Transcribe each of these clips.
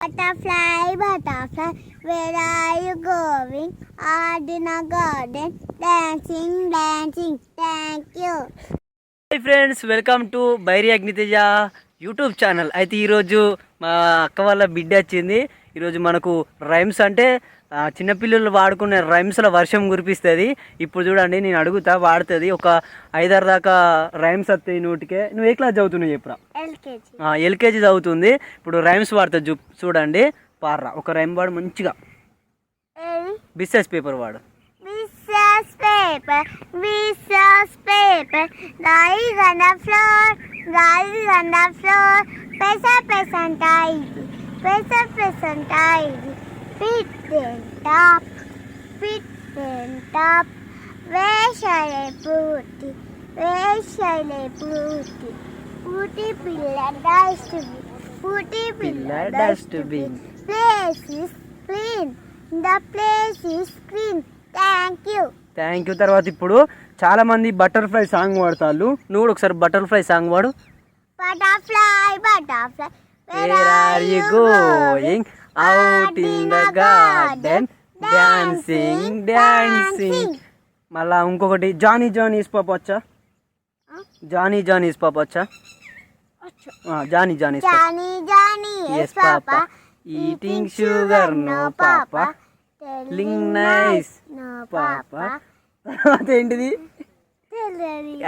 Butterfly, butterfly, where are you going? Art in a garden, dancing, dancing. Thank you. Hi friends, welcome to Bairi Agniteja YouTube channel. అయితే ఈరోజు మా అక్క వాళ్ళ బిడ్డ వచ్చింది. ఈరోజు మనకు రైమ్స్ అంటే చిన్నపిల్లలు వాడుకునే రైమ్స్ల వర్షం కురిపిస్తుంది. ఇప్పుడు చూడండి, నేను అడుగుతా వాడుతుంది. ఒక 5-6 దాకా రైమ్స్ వస్తాయి నోటికే. నువ్వు ఏ క్లాస్ చదువుతున్నావు చెప్పురా? ఎల్కేజీ చదువుతుంది. ఇప్పుడు రైమ్స్ వాడుతుంది. చూడండి, పార్రా ఒక రైమ్ వాడు మంచిగా. బిస్సెస్ పేపర్ వాడు. Recess paper, lying on the floor, lying on the floor. Present tidy, present tidy. Fit and top, where shall I put it? Where shall I put it? Put it pillar dustbin, put it pillar dustbin. Place is clean, the place is clean. Thank you. తర్వాత ఇప్పుడు చాలా మంది butterfly song వాడతారు. నువ్వు కూడా ఒకసారి butterfly song వాడు. Butterfly butterfly where are you going out in the garden dancing dancing. మళ్ళా ఇంకొకటి జానీ జానీస్ పాప వచ్చా? జానీ జానీస్ పాప వచ్చా? Johny Johny's yes papa. Eating sugar no papa. లింగ్ నైస్ పాప. తర్వాత ఏంటిది?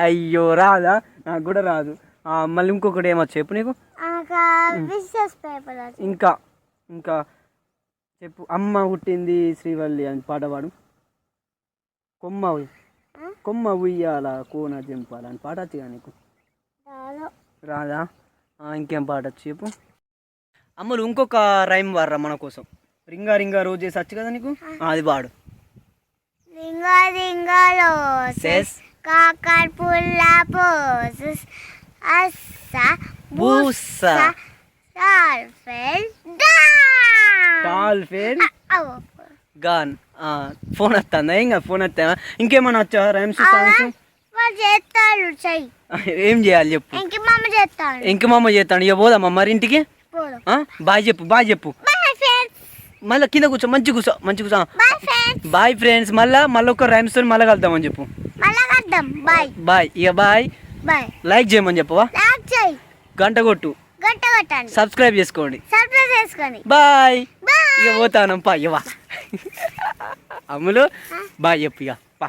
అయ్యో రాదా? నాకు కూడా రాదు. మళ్ళీ ఇంకొకటి ఏమొచ్చు చెప్పు నీకు? ఇంకా ఇంకా చెప్పు. అమ్మ పుట్టింది శ్రీవల్లి అని పాట పాడు. కొమ్మ ఉయ్యాల కోన జంపాల అని పాట వచ్చి నీకు రాదా? ఇంకేం పాట వచ్చి చెప్పు. అమ్మలు ఇంకొక రైమ్ వాడరా మన కోసం. రింగా రింగా రోజెస్ వచ్చు కదా నీకు, అది వాడు. రింగా రింగా రోజెస్ కాకర్ పుల్ల పోసెస్ అస్స బూస డాల్ఫిన్ గాన్. ఫోన్ వస్తుందా? ఇంకా ఫోన్ వస్తా. ఇంకేమన్నా వచ్చా రైమ్స్ సాంగ్స్? ఏం చేయాలి చెప్పు? ఇంక మామ చేస్తాడు. ఇక పోదామా మరి ఇంటికి? బాయ్ చెప్పు, బాయ్ చెప్పు. మళ్ళీ కింద కూర్చో, మంచి కూర్చో. Bye friends. మళ్ళీ ఒక రైమ్స్ తో మళ్ళీ కలుద్దామని చెప్పు. బాయ్. ఇక బాయ్. లైక్ చేయమని చెప్పవా? గంట కొట్టు. సబ్స్క్రైబ్ చేసుకోండి. బాయ్. ఇక పోతాను పా. ఇవా అమ్ములు బాయ్ చెప్పు. ఇక పా.